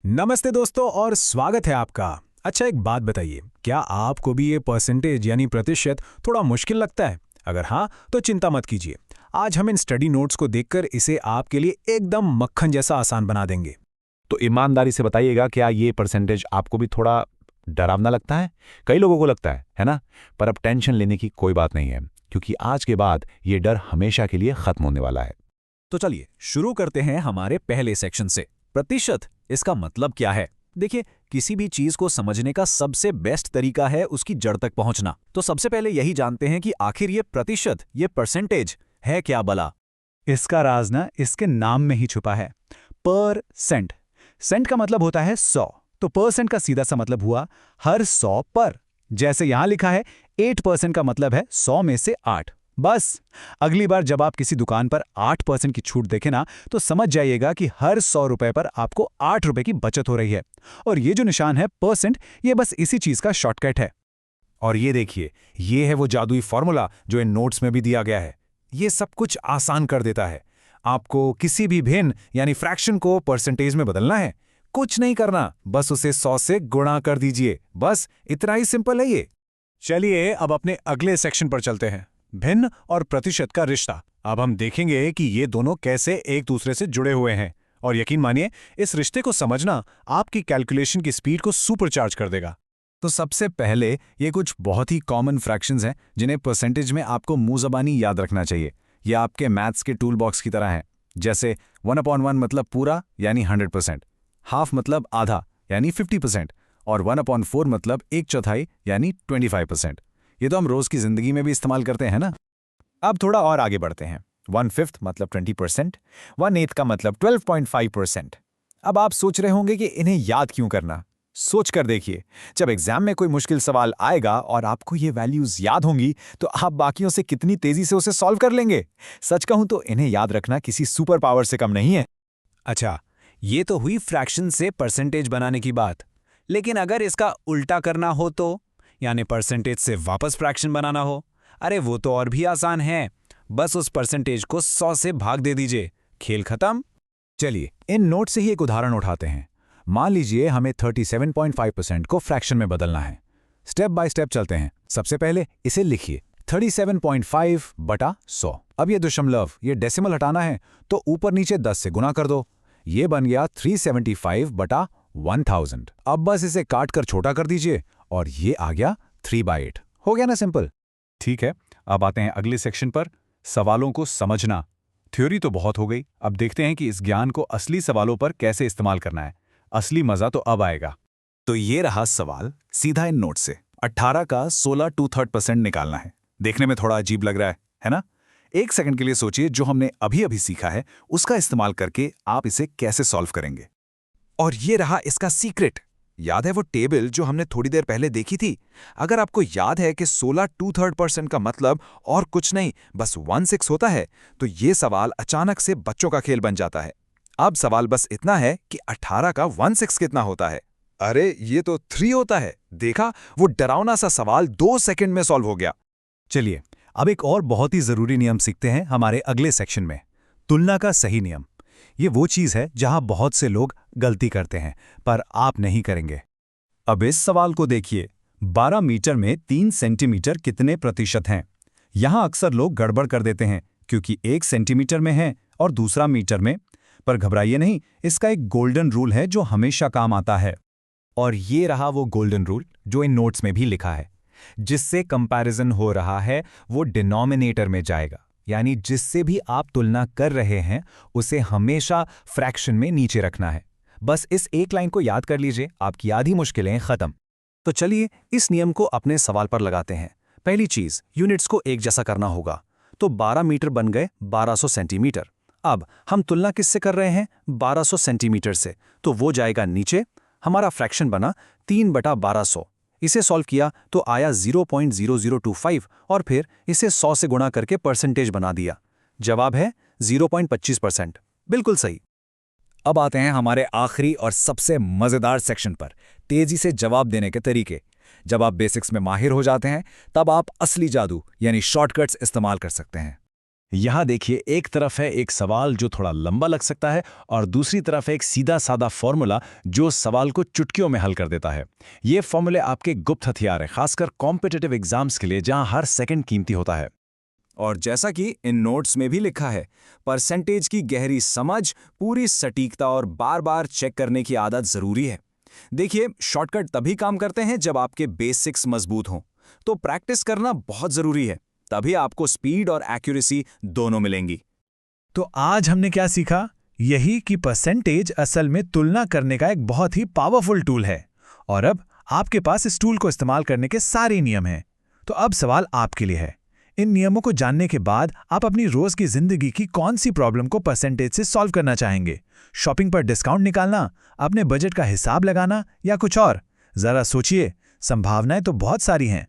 नमस्ते दोस्तों और स्वागत है आपका। अच्छा, एक बात बताइए, क्या आपको भी ये परसेंटेज यानी प्रतिशत थोड़ा मुश्किल लगता है? अगर हाँ, तो चिंता मत कीजिए। आज हम इन स्टडी नोट्स को देखकर इसे आपके लिए एकदम मक्खन जैसा आसान बना देंगे। तो ईमानदारी से बताइएगा, क्या ये परसेंटेज आपको भी थोड़ा डरावना लगता है? कई लोगों को लगता है ना? पर अब टेंशन लेने की कोई बात नहीं है, क्योंकि आज के बाद ये डर हमेशा के लिए खत्म होने वाला है। तो चलिए शुरू करते हैं हमारे पहले सेक्शन से। प्रतिशत, इसका मतलब क्या है? देखिए, किसी भी चीज को समझने का सबसे बेस्ट तरीका है उसकी जड़ तक पहुंचना। तो सबसे पहले यही जानते हैं कि आखिर ये प्रतिशत, ये परसेंटेज है क्या भला? इसका राज ना इसके नाम में ही छुपा है। पर सेंट। सेंट का मतलब होता है 100, तो परसेंट का सीधा सा मतलब हुआ हर 100 पर। जैसे यहां लिखा है 8% का मतलब है 100 में से 8। बस अगली बार जब आप किसी दुकान पर 8% की छूट देखें ना, तो समझ जाइएगा कि हर 100 रुपए पर आपको 8 रुपए की बचत हो रही है। और ये जो निशान है परसेंट, ये बस इसी चीज का शॉर्टकट है। और ये देखिए, ये है वो जादुई फॉर्मूला जो इन नोट्स में भी दिया गया है। ये सब कुछ आसान कर देता है। आपको किसी भी भिन्न यानी फ्रैक्शन को परसेंटेज में बदलना है, कुछ नहीं करना, बस उसे 100 से गुणा कर दीजिए। बस इतना ही सिंपल है ये। चलिए अब अपने अगले सेक्शन पर चलते हैं, भिन्न और प्रतिशत का रिश्ता। अब हम देखेंगे कि ये दोनों कैसे एक दूसरे से जुड़े हुए हैं। और यकीन मानिए, इस रिश्ते को समझना आपकी कैलकुलेशन की स्पीड को सुपरचार्ज कर देगा। तो सबसे पहले ये कुछ बहुत ही कॉमन फ्रैक्शंस हैं जिन्हें परसेंटेज में आपको मुंह ज़बानी याद रखना चाहिए। ये आपके मैथ्स के टूल बॉक्स की तरह हैं। जैसे 1/1 मतलब पूरा यानी 100%, हाफ मतलब आधा यानी 50%, और 1/4 मतलब 1/4 यानी 25%। ये तो हम रोज़ की ज़िंदगी में भी इस्तेमाल करते हैं ना। अब थोड़ा और आगे बढ़ते हैं। 1/5 मतलब 20%, 1/8 का मतलब 12.5%। अब आप सोच रहे होंगे कि इन्हें याद क्यों करना? सोच कर देखिए, जब एग्जाम में कोई मुश्किल सवाल आएगा और आपको ये वैल्यूज याद होंगी, तो आप बाकियों से कितनी तेजी से उसे सॉल्व कर लेंगे। सच कहूं तो इन्हें याद रखना किसी सुपर पावर से कम नहीं है। अच्छा, ये तो हुई फ्रैक्शन से परसेंटेज बनाने की बात। लेकिन अगर इसका उल्टा करना हो तो, यानी परसेंटेज से वापस फ्रैक्शन बनाना हो, अरे वो तो और भी आसान है। बस उस परसेंटेज को 100 से भाग दे दीजिए, खेल खत्म। चलिए इन नोट से ही एक उदाहरण उठाते हैं। मान लीजिए हमें 37.5% को फ्रैक्शन में बदलना है। स्टेप बाय स्टेप चलते हैं। सबसे पहले इसे लिखिए, 37.5 बटा 100। अब ये दशमलव, ये डेसिमल हटाना है, तो ऊपर नीचे 10 से गुणा कर दो। ये बन गया 375 बटा 1000। अब बस इसे काट कर छोटा कर दीजिए और ये आ गया 3/8। हो गया ना सिंपल। ठीक है, अब आते हैं अगले सेक्शन पर, सवालों को समझना। थ्योरी तो बहुत हो गई, अब देखते हैं कि इस ज्ञान को असली सवालों पर कैसे इस्तेमाल करना है। असली मजा तो अब आएगा। तो ये रहा सवाल सीधा इन नोट से। 18 का 16 2/3% निकालना है। देखने में थोड़ा अजीब लग रहा है ना? एक सेकंड के लिए सोचिए, जो हमने अभी अभी सीखा है उसका इस्तेमाल करके आप इसे कैसे सॉल्व करेंगे। और ये रहा इसका सीक्रेट। याद है वो टेबल जो हमने थोड़ी देर पहले देखी थी? अगर आपको याद है कि 16 2/3% का मतलब और कुछ नहीं, बस 1/6 होता है, तो ये सवाल अचानक से बच्चों का खेल बन जाता है। अब सवाल बस इतना है कि 18 का 1/6 कितना होता है? अरे ये तो 3 होता है। देखा, वो डरावना सा सवाल 2 सेकंड में सॉल्व हो गया। चलिए अब एक और बहुत ही जरूरी नियम सीखते हैं हमारे अगले सेक्शन में, तुलना का सही नियम। ये वो चीज है जहां बहुत से लोग गलती करते हैं, पर आप नहीं करेंगे। अब इस सवाल को देखिए, 12 मीटर में 3 सेंटीमीटर कितने प्रतिशत हैं? यहां अक्सर लोग गड़बड़ कर देते हैं, क्योंकि 1 सेंटीमीटर में है और दूसरा मीटर में। पर घबराइए नहीं, इसका एक गोल्डन रूल है जो हमेशा काम आता है। और ये रहा वो गोल्डन रूल जो इन नोट्स में भी लिखा है। जिससे कंपैरिजन हो रहा है वो डिनोमिनेटर में जाएगा, यानी जिससे भी आप तुलना कर रहे हैं उसे हमेशा फ्रैक्शन में नीचे रखना है। बस इस एक लाइन को याद कर लीजिए, आपकी आधी मुश्किलें खत्म। तो चलिए इस नियम को अपने सवाल पर लगाते हैं। पहली चीज, यूनिट्स को एक जैसा करना होगा। तो 12 मीटर बन गए 1200 सेंटीमीटर। अब हम तुलना किससे कर रहे हैं? 1200 सेंटीमीटर से, तो वो जाएगा नीचे। हमारा फ्रैक्शन बना 3/1200। इसे सॉल्व किया तो आया 0.0025 और फिर इसे 100 से गुणा करके परसेंटेज बना दिया। जवाब है 0.25%। बिल्कुल सही। अब आते हैं हमारे आखिरी और सबसे मजेदार सेक्शन पर, तेजी से जवाब देने के तरीके। जब आप बेसिक्स में माहिर हो जाते हैं, तब आप असली जादू यानी शॉर्टकट्स इस्तेमाल कर सकते हैं। यहाँ देखिए, एक तरफ है एक सवाल जो थोड़ा लंबा लग सकता है और दूसरी तरफ है एक सीधा साधा फॉर्मूला जो सवाल को चुटकियों में हल कर देता है। ये फॉर्मूले आपके गुप्त हथियार हैं, खासकर कॉम्पिटिटिव एग्जाम्स के लिए जहां हर सेकंड कीमती होता है। और जैसा कि इन नोट्स में भी लिखा है, परसेंटेज की गहरी समझ, पूरी सटीकता और बार बार चेक करने की आदत जरूरी है। देखिए, शॉर्टकट तभी काम करते हैं जब आपके बेसिक्स मजबूत हों, तो प्रैक्टिस करना बहुत जरूरी है, तभी आपको स्पीड और एक्यूरेसी दोनों मिलेंगी। तो आज हमने क्या सीखा? यही कि परसेंटेज असल में तुलना करने का एक बहुत ही पावरफुल टूल है और अब आपके पास इस टूल को इस्तेमाल करने के सारे नियम हैं। तो अब सवाल आपके लिए है, इन नियमों को जानने के बाद आप अपनी रोज की जिंदगी की कौन सी प्रॉब्लम को परसेंटेज से सॉल्व करना चाहेंगे? शॉपिंग पर डिस्काउंट निकालना, अपने बजट का हिसाब लगाना या कुछ और? जरा सोचिए, संभावनाएं तो बहुत सारी हैं।